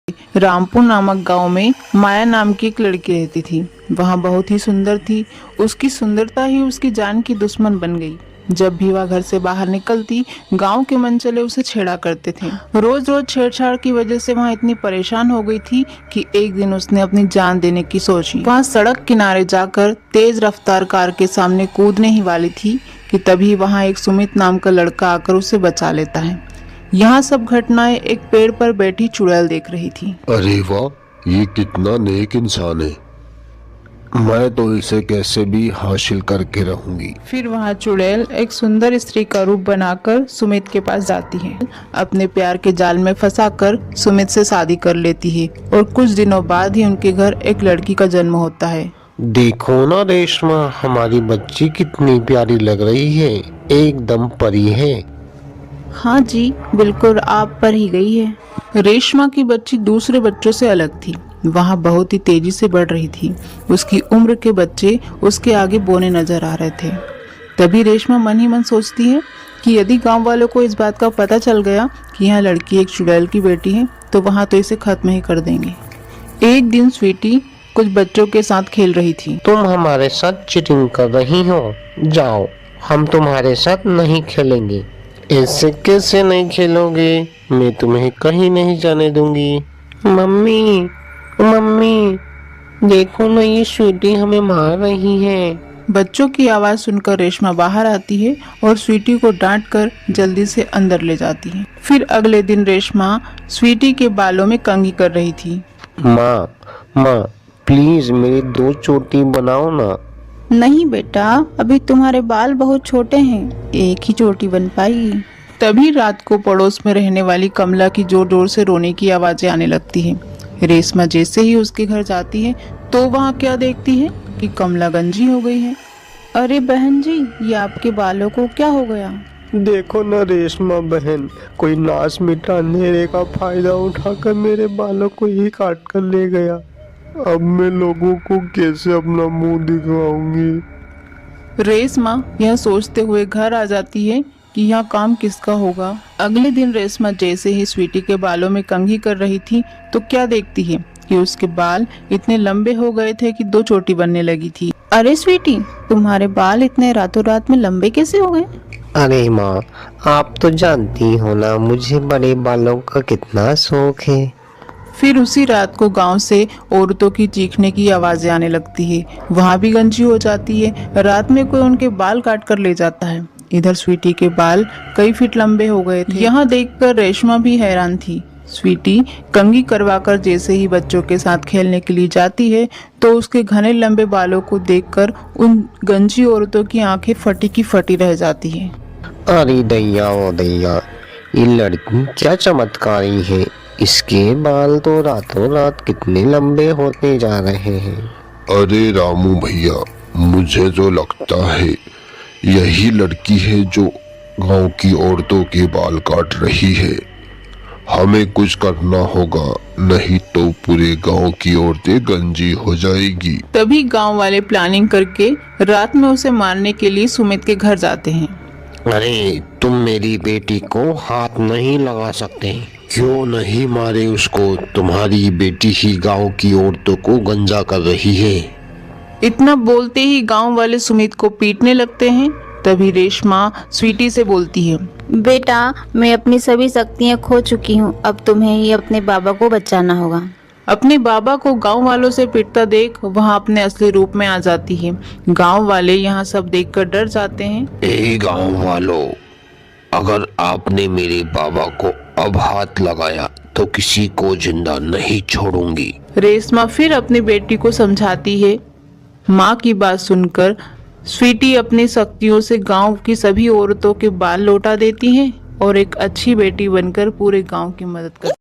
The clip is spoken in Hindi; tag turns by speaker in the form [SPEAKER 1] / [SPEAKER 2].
[SPEAKER 1] रामपुर नामक गांव में माया नाम की एक लड़की रहती थी। वह बहुत ही सुंदर थी। उसकी सुंदरता ही उसकी जान की दुश्मन बन गई। जब भी वह घर से बाहर निकलती, गांव के मनचले उसे छेड़ा करते थे। रोज रोज छेड़छाड़ की वजह से वह इतनी परेशान हो गई थी कि एक दिन उसने अपनी जान देने की सोची। वह सड़क किनारे जाकर तेज रफ्तार कार के सामने कूदने ही वाली थी कि तभी वहां एक सुमित नाम का लड़का आकर उसे बचा लेता है। यहाँ सब घटनाएं एक पेड़ पर बैठी चुड़ैल देख रही थी।
[SPEAKER 2] अरे वाह, ये कितना नेक इंसान है। मैं तो इसे कैसे भी हासिल करके रहूंगी।
[SPEAKER 1] फिर वहाँ चुड़ैल एक सुंदर स्त्री का रूप बनाकर सुमित के पास जाती है। अपने प्यार के जाल में फंसाकर सुमित से शादी कर लेती है और कुछ दिनों बाद ही उनके घर एक लड़की का जन्म होता है।
[SPEAKER 3] देखो ना रेशमा, हमारी बच्ची कितनी प्यारी लग रही है, एकदम परी है।
[SPEAKER 1] हाँ जी, बिल्कुल आप पर ही गई है। रेशमा की बच्ची दूसरे बच्चों से अलग थी। वह बहुत ही तेजी से बढ़ रही थी। उसकी उम्र के बच्चे उसके आगे बोने नजर आ रहे थे। तभी रेशमा मन ही मन सोचती है कि यदि गांव वालों को इस बात का पता चल गया कि यह लड़की एक चुड़ैल की बेटी है तो वहां तो इसे खत्म ही कर देंगे। एक दिन स्वीटी कुछ बच्चों के साथ खेल रही थी।
[SPEAKER 3] तुम हमारे साथ चीटिंग कर रही हो, जाओ, हम तुम्हारे साथ नहीं खेलेंगे। ऐसे कैसे नहीं खेलोगे? मैं तुम्हें कहीं नहीं जाने दूंगी। मम्मी मम्मी, देखो ना, ये स्वीटी हमें मार रही है।
[SPEAKER 1] बच्चों की आवाज सुनकर रेशमा बाहर आती है और स्वीटी को डांटकर जल्दी से अंदर ले जाती है। फिर अगले दिन रेशमा स्वीटी के बालों में कंघी कर रही थी।
[SPEAKER 3] माँ माँ, प्लीज मेरी 2 चोटी बनाओ ना।
[SPEAKER 4] नहीं बेटा, अभी तुम्हारे बाल बहुत छोटे हैं, एक ही चोटी बन पाएगी।
[SPEAKER 1] तभी रात को पड़ोस में रहने वाली कमला की जोर जोर से रोने की आवाजें आने लगती है। रेशमा जैसे ही उसके घर जाती है तो वहाँ क्या देखती है कि कमला गंजी हो गई है।
[SPEAKER 4] अरे बहन जी, ये आपके बालों को क्या हो गया?
[SPEAKER 3] देखो ना रेशमा बहन, कोई नाश मिटा अंधेरे का फायदा उठाकर मेरे बालों को ही काट कर ले गया। अब मैं लोगों को कैसे अपना मुंह दिखाऊंगी।
[SPEAKER 1] रेशमा यह सोचते हुए घर आ जाती है कि यह काम किसका होगा। अगले दिन रेशमा जैसे ही स्वीटी के बालों में कंघी कर रही थी तो क्या देखती है कि उसके बाल इतने लंबे हो गए थे कि 2 चोटी बनने लगी थी।
[SPEAKER 4] अरे स्वीटी, तुम्हारे बाल इतने रातों रात में लंबे कैसे हो गए?
[SPEAKER 3] अरे माँ, आप तो जानती हो ना, मुझे बड़े बालों का कितना शौक है।
[SPEAKER 1] फिर उसी रात को गांव से औरतों की चीखने की आवाजें आने लगती है। वहाँ भी गंजी हो जाती है। रात में कोई उनके बाल काट कर ले जाता है। इधर स्वीटी के बाल कई फीट लंबे हो गए थे। यहाँ देखकर रेशमा भी हैरान थी। स्वीटी कंघी करवाकर जैसे ही बच्चों के साथ खेलने के लिए जाती है तो उसके घने लंबे बालों को देखकर उन गंजी औरतों की आंखें फटी की फटी रह जाती है।
[SPEAKER 3] अरे दैया ओ दैया, ये लड़की क्या चमत्कारी है। इसके बाल तो रातों रात कितने लंबे होते जा रहे हैं।
[SPEAKER 2] अरे रामू भैया, मुझे जो लगता है यही लड़की है जो गांव की औरतों के बाल काट रही है। हमें कुछ करना होगा, नहीं तो पूरे गांव की औरतें गंजी हो जाएगी।
[SPEAKER 1] तभी गांव वाले प्लानिंग करके रात में उसे मारने के लिए सुमित के घर जाते हैं।
[SPEAKER 3] अरे तुम मेरी बेटी को हाथ नहीं लगा सकते।
[SPEAKER 2] क्यों नहीं मारे उसको? तुम्हारी बेटी ही गांव की औरतों को गंजा कर रही है।
[SPEAKER 1] इतना बोलते ही गांव वाले सुमित को पीटने लगते हैं। तभी रेशमा स्वीटी से बोलती है,
[SPEAKER 4] बेटा, मैं अपनी सभी शक्तियाँ खो चुकी हूँ, अब तुम्हें ही अपने बाबा को बचाना होगा।
[SPEAKER 1] अपने बाबा को गांव वालों से पिटता देख वह अपने असली रूप में आ जाती है। गांव वाले यहाँ सब देखकर डर जाते हैं।
[SPEAKER 2] ए गांव वालों, अगर आपने मेरे बाबा को अब हाथ लगाया तो किसी को जिंदा नहीं छोड़ूंगी।
[SPEAKER 1] रेशमा फिर अपनी बेटी को समझाती है। माँ की बात सुनकर स्वीटी अपनी शक्तियों से गांव की सभी औरतों के बाल लौटा देती है और एक अच्छी बेटी बनकर पूरे गांव की मदद करती है।